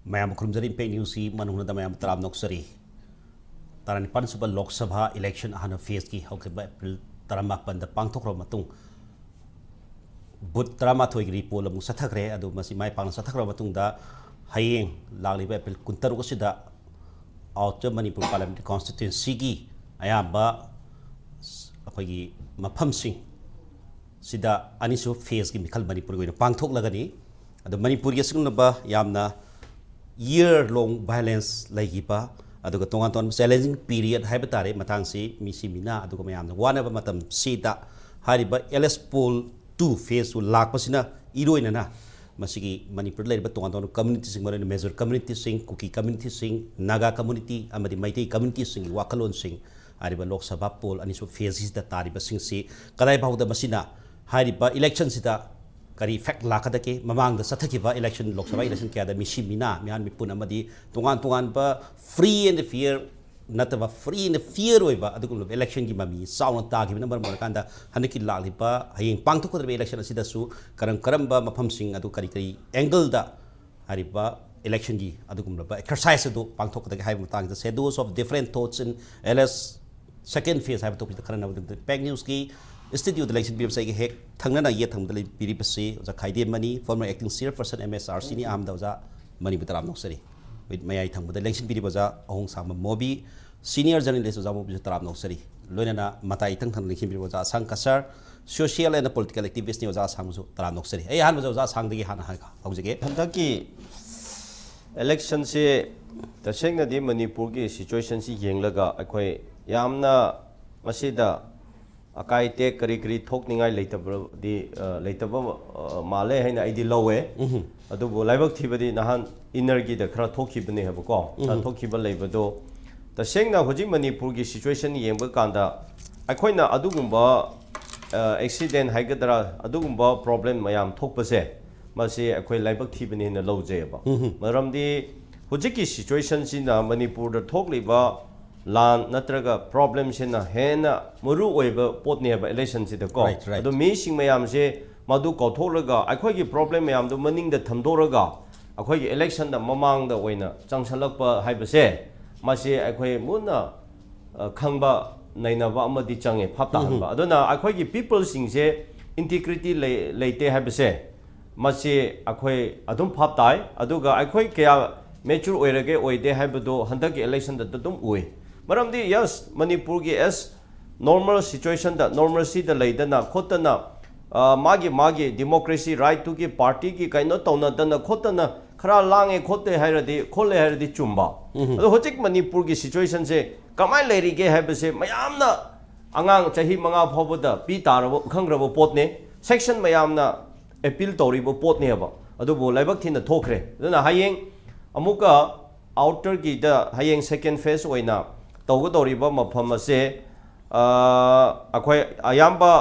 Mayam Krumzari Pay Newsy, Manuna Mayam Taram Noxari. Taran Pansubal Lok Sabha election Hana Fiesky, Hokiba Taramapan, the Pangtokro Matung. But Taramatoi Pola Musatakre, Adu Masimai Pang Satakra Matunda, Haying, Lali Bepil Kuntarusida, out of Manipur Parliament Constituency, Ayamba, Apagi Mapamsing, Sida Aniso Face Gimikal Manipur, Pangtok Lagani, the Manipuri Sunaba Yamna. Year-long violence laigipa aduga tongan challenging period haibitare matangsi misimina aduga mayamna wanaba matam sita hariba LS poll 2 phase to lakpasina iroina na masigi Manipur laiba tongan community sing marin major community sing kuki community sing naga community amadi maitei community sing wakalon sing hariba lok sabha poll aniso phase sida tariba sing si kadai bauda masina hariba election sida kari fact lakadake mamang the sathakiba election lok sabha election kya da mishimina mian mipun amadi tungan ba free and fear nataba free and fear oiba adugum election gi mami sauna ta gi number mar kanda haniki lakliba hayeng pangthok ko election asida su karamba mafam sing adu kari angle da hariba election gi adugum ba exercise do pangthok da hai mutang the shadows of different thoughts in LS second phase have to be the karana peg news ki Studio election bill say hek thangna ye thangdali piri pasi za khaide mani former acting chairperson MSRC ni am da mani bitaram noksari with mayai thangda election biri baza ahong sama mobi senior journalist za mobi taram noksari loinana matai thang election biri baza sang kasar social and political activist ni za sang so taram noksari ai han baza sang degi han ha haujege handaki election se tasengna di Manipur ki situation si yenglaga akhoi yamna masida akai te kari thokningai leitaba male haina idi lowe adubo laibak thibadi nahan energy da khara thokhibane habako tan thokhiba leibado tasengna hoji Manipur gi situation yengba kanda akoina adugumba accident haigadra adugumba problem mayam thokpase mase akoi laibak thibane na lojeba maramdi hoji ki situation sina Manipur da thokliba lan natraga problem sina hena muru oiba potne ba election si da ko ado mi sing mayam se madu ko tholaga akhoi gi problem mayam do maning da thamdoraga akhoi gi election da mamang da oina changsalakpa haibase mase akhoi muna khangba nainaba amadi change phapta hanba adona akhoi gi people sing se integrity leite haibase mase akhoi adum phaptai aduga akhoi kya mature oirage oide haibado handaki election da dum oi maramdi yes Manipur gi as normal situation da normalcy da leidana khotana magi democracy right to ki party ki kaino tawna dana khotana khara lange khote hairadi khole hairadi chumba ado hojik Manipur gi situation se kamai leri ge habase mayamna angang chahi manga phoboda pi tarabo khangrabo potne section mayamna appeal toribo potne aba ado bo laibak thina thokre aduna hayeng amuka outer gi da hayeng second phase oina tawgadoriba mafam ase akhoi ayamba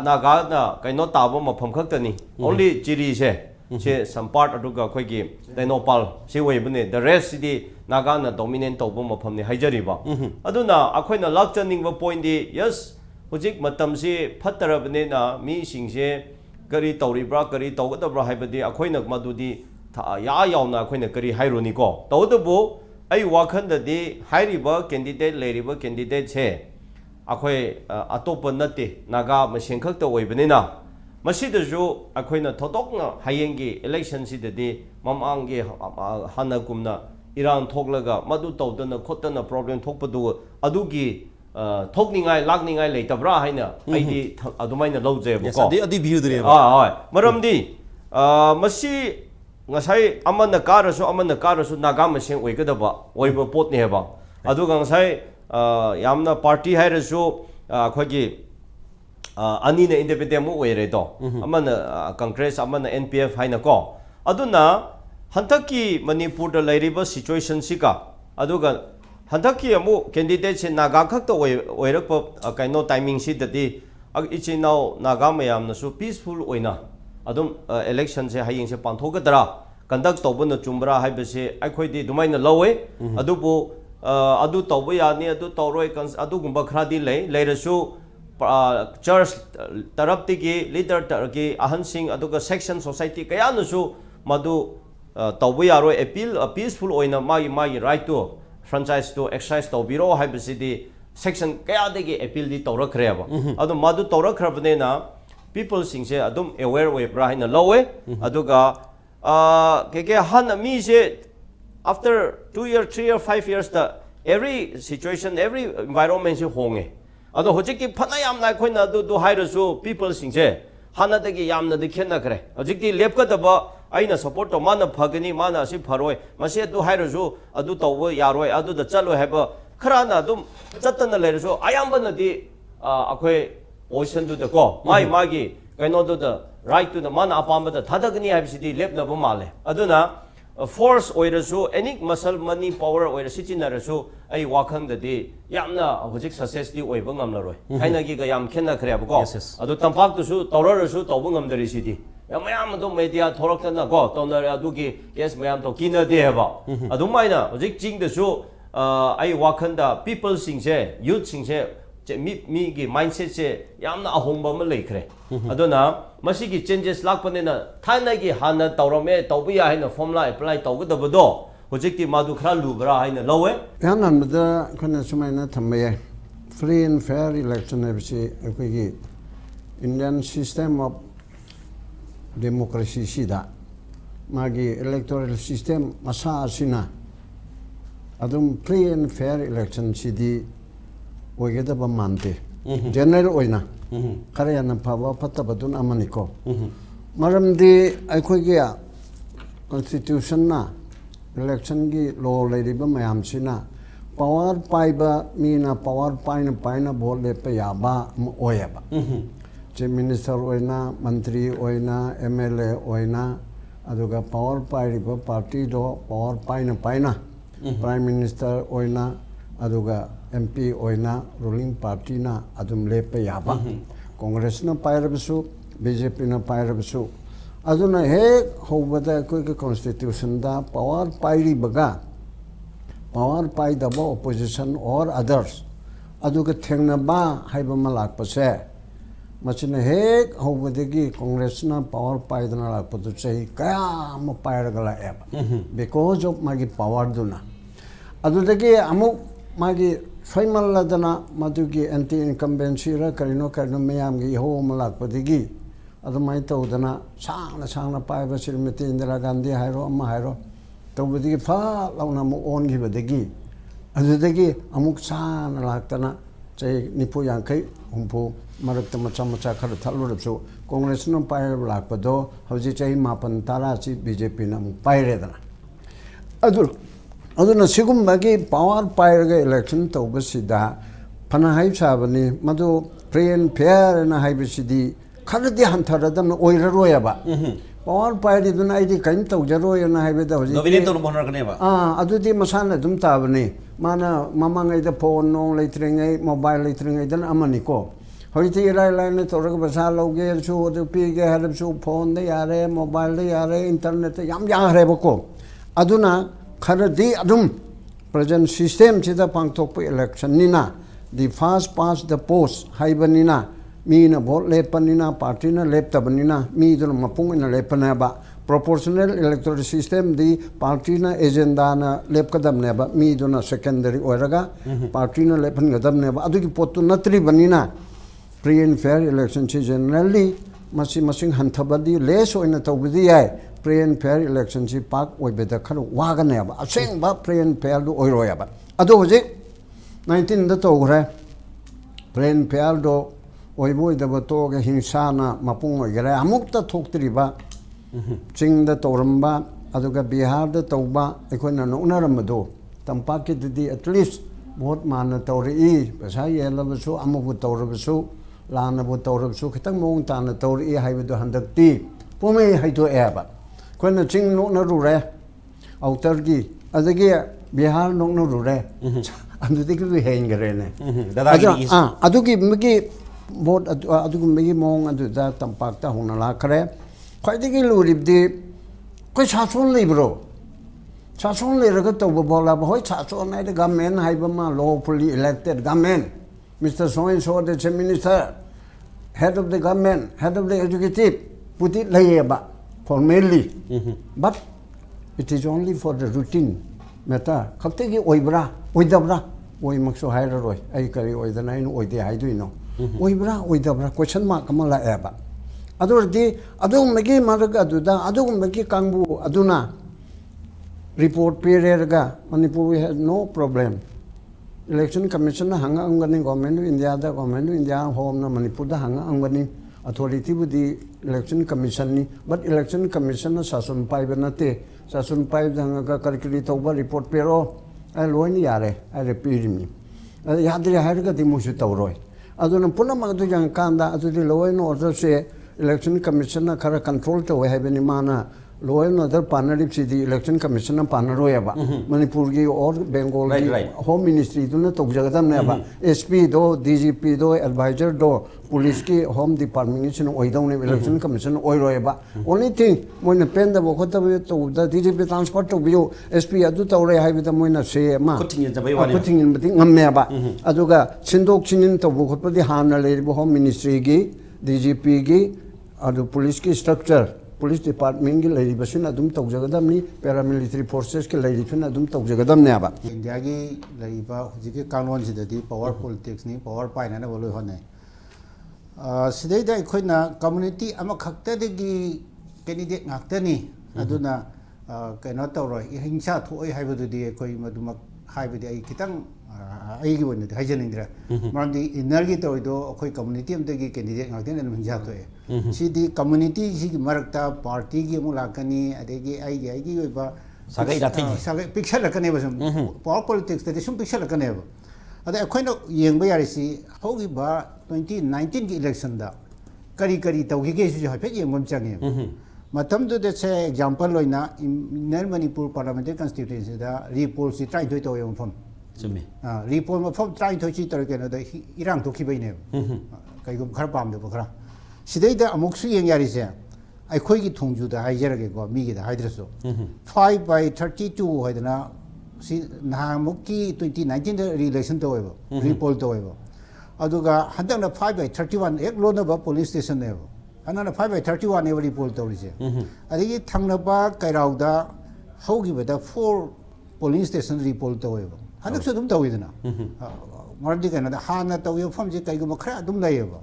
naga na kaino tabo mafam khaktani only chiri se some part aduga khoi gi denopal se oibne the rest di naga na dominant tobo mafam ni haijariba aduna akhoina lakchaning point di yes hojik matam se phatarabne na mi singse kari tawribra kari tawgadabra haibadi akhoina madudi ya yauna akhoina kari haironi ko tawdabu ai wakhanda di hairiba candidate leriba candidate che akhoi atopa nate naga maseng khakta oibnina masida jo akhoina thodokna hayengi election sidadi mamangi hanakumna iran thoklaga madu tawdana khotana problem thokpadu adugi thokningai lakningai leitabra haina aidi adumaina lojeba ko adi view dre maramdi masi ngasai amana karasu naga maseng oigadaba oiba potne heba aduga ngasai yamna party hairasu khogi ani na independent mu oire do amana congress amana NPF haina ko aduna hantaki Manipur da lairiba situation sika aduga hantaki amu candidate se naga khakta oirakpa kaino timing si dadi ichinaw naga mayamna su peaceful oina adum election se hayeng se panthogadra conduct tobuna chumbra haibase akhoi dumaina lowe adubu adu tobu yani adu toroi adu gumba khradi leirasu church tarapti ki leader ki ahan sing aduga section society kaya nusu madu tawbu yaro appeal peaceful oina magi right to franchise to exercise tawbiro haibasidi section kaya degi appeal di tawrakre ba adu madu tawrakrabne na people singse adum aware we brahina lowe aduga ke han mi se after 2 years 3 years 5 years the every situation every environment se honge adu hojiki phana yam na khoina du hairasu people singse hana degi yamna de khenna kare hojiki lepka daba aina support to mana phagani mana si pharoi mase du hairasu adu tawbo yaroi adu da chalo haba khara dum chatana leresu ayamba na di akhoi ocean du da ko magi kaino du da right to the mana apamba da thadagni habsidi lepna bu male aduna force oirasu any muscle money power oirasu chinarasu ai wakhang da di yamna hojik success di oiba ngamlaroi haina gi ga yam khenna khare ba ko adu tampak tu su tawrarasu tawbu ngamdari sidi yam do media thoraktana ko tonare adu gi yes mayam to kina de ba adu maina hojik jing da su ai wakhanda people singse youth singse mi gi mindset se yamna ahongba ma leikre aduna masi gi changes lakpanena thana gi hana tawrame tawbi ya haina formula apply tawgdabado hojikti madu khara lubra haina lowe yanan da khana sumaina thamye free and fair election ebsi gi Indian system of democracy sida magi electoral system masa asina adum free and fair election sidi oigeda ba mante general oina kare yana phaba patabadun amaniko maramdi aikhogi constitution na election gi law leiriba mayam sina power paiba mina power paina bol le pe yaba oyaba chief minister oina mantri oina mla oina aduga power paiba party do power paina prime minister oina aduga MP oina ruling party na adum lepe yaba congress na pairabisu BJP na pairabisu aduna he hobada ko constitution da power pairi baga power pai da opposition or others aduga thengna ba haiba malak pase machina he hobadagi congress na power pai da na patu chai kaya ma pairagala eba because of magi power duna adudagi amuk magi Faimaladana Madugi anti incumbency Karino Karnamayam home Lakpadigi Adamaita Udana Sana Piva Silmiti Indira Gandhi Hiro Mahiro Tobudi Fa Launam own give the gi Adudagi Amuk San Laktana say Nipuyankai Umpu Maratamacha Talurapsu Congress no Pire Lakpado Hosichai Mapan Tarachi BJP Nam Piredana Adul aduna sigumbagi power pairga election tawbasida phana haib sabani madu free and fair na haibasidi kharadi hantaradam oiraroyaba power pairi duna idi kaim tawjaroy na haibeda hoji nominate to bonar kaneba adudi masana dum tabani mana mamangai da phone no leitringai mobile leitringai dan amani ko hoiti rai ne torga basa loge chu de pige harab chu phone de yare mobile de yare internet yam yare bako aduna Kharadi adum present system chida pangtok election nina the first past the post haibanina mi na vote lepanina party na leptabanina mi dun mapung na lepanaba proportional electoral system the party na agenda na lepkadam neba mi dun secondary oraga party na lepan gadam neba adugi potu natri banina free and fair election generally masing hantabadi less oina tawbidi ai free and fair election si park oibeda khar waganeba aseng ba free and fair do oiroyaba ado hoji 19 da togre free and fair do oiboi da to ga hingsana mapung oigere amukta thoktriba ching da toramba aduga bihar da tawba ekoina no unaramado tampaki didi at least vote man tawri pasa yelabasu amubu tawrabasu lana bu tawrabasu khitang mong tan tawri haibedo handakti pome haito eba kona ching no na rure outer gi adagi bihar no no rure andudi ki hengere ne adugi migi vote adugi migi mong adu da tampak ta hona la khare khwaidigi luribdi koi chason libro chason le raga to bola hoi chason na the government haibama lawfully elected government Mr. So and so the minister head of the government head of the executive put it layaba formally but it is only for the routine matter khakte gi oibra oidabra oi makso haira roi ai kari oidana in oide haiduino oibra oidabra question mark kamala eba adurdi adu magi maraga aduda adu magi kangbu aduna report period ga Manipur has no problem election commission na hanga angani government of India da government of India home na Manipur da hanga angani authority budi election commission ni but election commission na sasun pai banate sasun pai hanga ka karkili toba report pero ai loini yare ai repeat mi yadri har ga di musu tawroi aduna puna mag du jang kanda adu di loin order se election commission na kara control to we have ni mana law and other partnership see the election commission na partner hoya Manipur ki or Bengal ki home ministry to na tok jagadam ne ba SP do DGP do advisor do police ki home department ni oidong ne election commission oi roya ba only thing when pen da bo khota to the DGP transport to bio SP adu to re hai bi da moina se ma Kuting in jabai wani kuting in bati ngam ne ba aduga chindok chinin to bo khot di han na le bo home ministry ki DGP ki adu police ki structure police department ki lady basin adum tok jagadam ni paramilitary forces ki lady fin adum tok jagadam ne aba India ki lady ba jike kanon sidati power politics ni power pai na bolo hone sidai da khoi na community ama khakta de gi candidate ngakta ni aduna kaino tawroi hingsa thoi haibadu di khoi maduma haibadi ai kitang ai gi wonde hajanindra marandi energy tawdo khoi community am de gi candidate ngakta na hingsa thoi sidi community si marakta party gi mulakani adegi ai gi ba sagai da thing sagai picture lakane ba sum power politics de sum picture lakane ba ada akhoina yengba yari si hogi ba 2019 ki election da kari tawgi ge su ha phe yengom change matam do de se example loina in Manipur parliamentary constituency da repoll si try to yong phom chumi repoll ma phom try to chi tar ke no da irang to ki bai ne kai gum khar pam de ba khara sidai da amuk su yeng yari se ai khoi gi thungju da hai jara ge go mi gi da hai draso 5/32 hoidana si na mukki 2019 da re-election to webo repoll to webo aduga handak na 5/31 ek lo na ba police station ne bo anana 5/31 ne repoll to ri se adigi thangna ba kairau da hogi ba da 4 police station repoll to webo handak su dum to widana mardi kana da hana to yo phom je kai go khra dum lai bo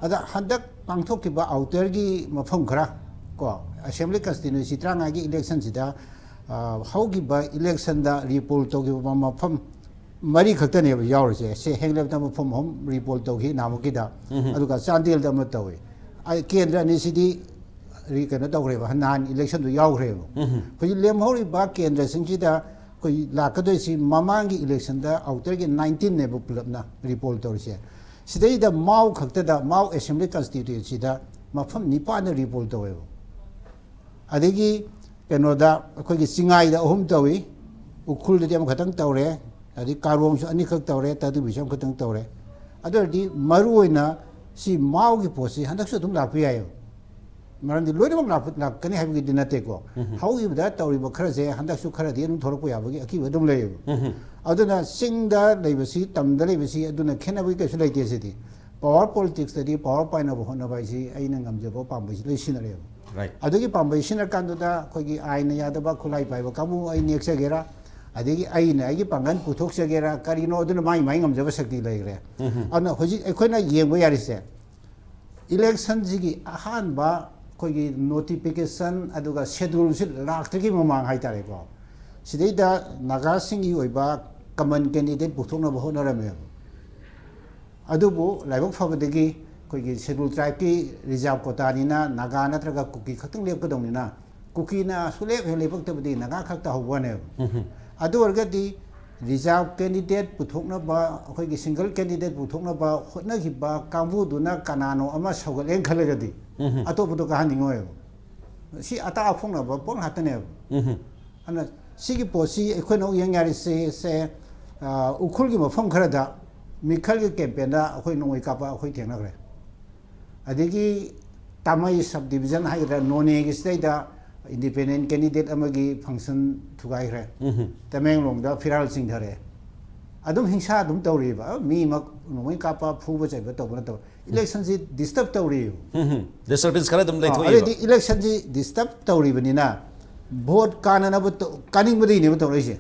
ada handak pangthok ki ba outer gi mafam khara ko assembly constituency tranga gi election sida haugi ba election da repoll to gi ba mafam mari khakta ne yaw se se henglep da mafam hom repoll to gi namu gi da aduga chandel da ma tawi ai kendra ni sidi ri kana to gre ba hanan election du yaw gre ba phoi lem hori ba kendra sing ji da koi lakadoi si mamangi election da outer gi 19 ne bu pulap na repoll to se sidai da mau khakta da mau assembly constituency da mafam nipa na repoll to webo adigi kenoda akhoi gi singai da ohum tawi ukhul de am khatang tawre adi karwong su ani khak tawre tadu bisam khatang tawre adordi maru oina si mau gi posi handak su dum lakpi ayo marandi loidam lak kani habi gi dinate ko haugi da tawri ba khara je handak su khara di nu thorok ya bagi aki wadum leyo aduna singda leibasi tamda leibasi aduna khenabi ka su leite sidi power politics da di power paina bo hona bai si aina ngamje bo pambai si leisinare right adagi pambai sinar kandu da khogi aina yada ba khulai pai ba kamu ai neksa gera adagi aina ai pangan puthok se gera karino aduna mai ngamje ba sakti leigre ana hoji ekhoina yengbo yari se election jigi ahan ba khogi notification aduga schedule si laktagi mamang hai tare ko sidai da naga singi oiba common candidate puthokna bo honara me adubu laibok fabadagi khogi schedule tribe ki reserve quota ni na naga natraga kuki khatang lep kadong ni na kuki na sulep he lepok tabdi naga khakta hobane adu wargadi reserve candidate puthokna ba khogi single candidate puthokna ba hotna gi ba kambu duna kanano ama sogal eng khalagadi atop to ka haningoy si ata afongna ba pon hatane ana sigi posi ekhono yangyari se ukhul gi mafam khara da mikhal gi campaign da akhoi noi ka pa akhoi thengna gre adigi tamai subdivision hai ra none gi state da independent candidate amagi function thugai gre Tamenglong da firal sing dhare adum hingsa dum tawri ba mi mak noi ka pa phu ba chai ba to na to election ji disturb tawri disturbance kara dum lai thoi already election ji disturb tawri bani na vote kananaba kaningbadini tawrese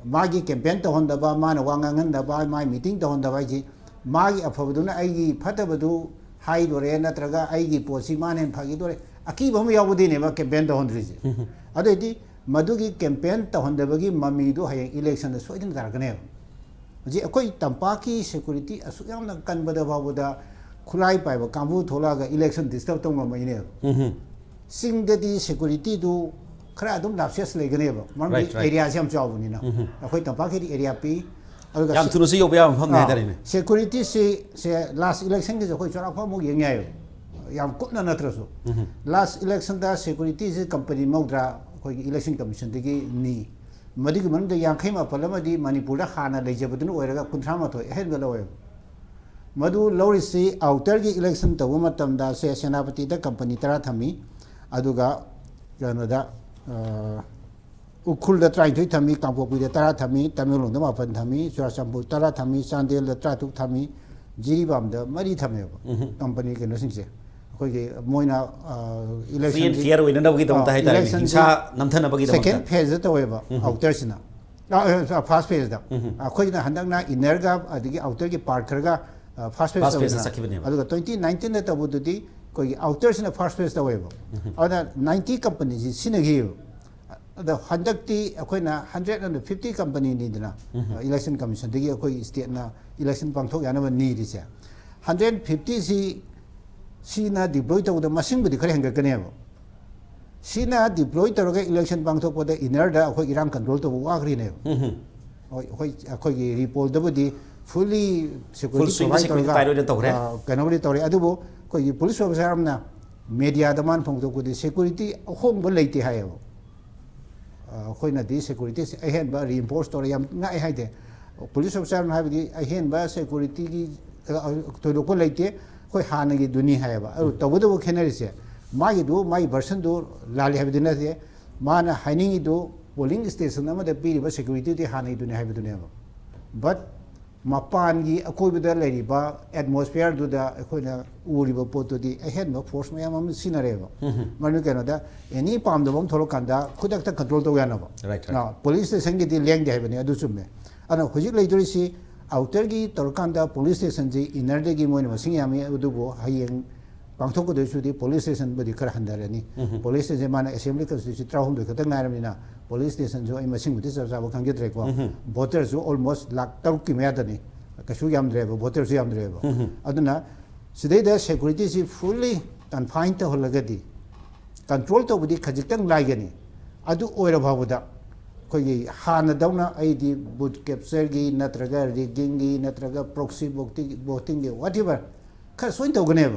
magi campaign tahondaba mana wanganganaba mai meeting tahondaba ji magi afabaduna aigi phatabadu hai dore natraga aigi posi manen phagi dore aki bam yawdine ba campaign tahondrise adedi madugi campaign tahondabagi mami do hay election da soidin dargane ji akoi tampaki security asu yamna kanbada babuda khulai paiba kambu tholaga election disturb tong maine singdadi security du khara adum lapses legane ba mami area jam chawbuni na akoi tampaki area pi yam thunu si yobya pham ne dare ne security se last election ge akoi chora pha mo yengyai yam kutna natraso last election da security se company maudra akoi election commission degi ni मदिग मन दे यांखै मा पलमदि मणिपुर दा खाना लेजबदुन ओइरगा 38 हेन गलवे मदु लौरिसि outer की election तबु मतम दा से सेनापति दा कंपनी तरा थमी अदुगा जनदा उखुल दा ट्राइ थै थमी कांपोपि दा तरा थमी तमिलनाडु दा मापन थमी सुराचंपुर तरा थमी चांदेल दा त्रातुक थमी जिरिबाम दा मरि थमे कंपनी के नसिंसे कोई मोइना इलेक्शन फेयर होइना नबगी दमता है तारे हिंसा नमथना बगी दमता सेकंड फेज दा तवेबा आउटर सिना फर्स्ट फेज दा अखोइना हंदकना इनर गा अदिगी आउटर की पार्ट खरगा फर्स्ट फेज दा सकिबने अदुगा 2019 दा तबुदुदी कोई आउटर सिना फर्स्ट फेज दा वेबा अदा 90 कंपनी जी सिनगी अदा हंदकती अखोइना 150 कंपनी निदना इलेक्शन कमीशन दिगी अखोइ स्टेट ना इलेक्शन पांगथोक यानबा नी दिसे 150 सी सीना डिप्लॉय तौद मसिंग बदि खरे हंग कनेबो सीना डिप्लॉय तौरगे इलेक्शन पांगथोक पद इनर दा अखोइ इरांग कंट्रोल तौ वाखरि ने ओइ अखोइ रिपोर्ट दबदि फुली सिक्योरिटी प्रोवाइड तौरगा कनबदि तौरे अदुबो कोइ पुलिस ऑफिसर हमना मीडिया दमान फंगथोक पदि सिक्योरिटी अहोम ब लेते हायो अखोइना दि सिक्योरिटी अहेन बा रीइंफोर्स तौरे यम ना हाइदे पुलिस ऑफिसर हाबदि अहेन बा सिक्योरिटी की तोइलोको लेते कोई हानगी दुनी है बा तबुदो खेनरिसे मागी दो माई वर्सन दो लाली है दिना से माना हाइनिंग दो पोलिंग स्टेशन अमदा पीरिबा सिक्योरिटी दि हानगी दुनी है दुनी बट मपान की अकोइबदा लेरिबा एटमॉस्फेयर दुदा अखोइना उरिबा पोतोदि अहेन नो फोर्स मयाम अम सिनरेबा मानु केनोदा एनी पामदबम थोरो कांदा खुदकता कंट्रोल तो यानबा ना पुलिस स्टेशन की दि लेंग दे है अदु सुमे अना हुजिक लेदोरिसी आउटर की तौरकांदा पुलिस स्टेशन जी इनर दे की मोइन मसिंग यामी अदुबो हायेंग पांगथोक दसुदी पुलिस स्टेशन बदि खर हंदरनी पुलिस स्टेशन माना असेंबली कंस्टिट्यूशन ट्राउम दो खतंग नायरमिना पुलिस स्टेशन जो आई मसिंग बुति सब सब खंगेद्रे को वोटर जो ऑलमोस्ट लाख तरुक की मेयादनी कशु याम द्रेबो वोटर जो याम द्रेबो अदुना सिदैदा सिक्योरिटी सी फुली कन्फाइन तो होलगदी कंट्रोल तो बुदि खजितंग लाइगनी अदु ओइरा भाबुदा कोई हाना दौना आईदी बूथ कैप्चर की नत्रगा रिगिंग की नत्रगा प्रॉक्सी वोटिंग की व्हाटएवर खर सोइन तौगनेबो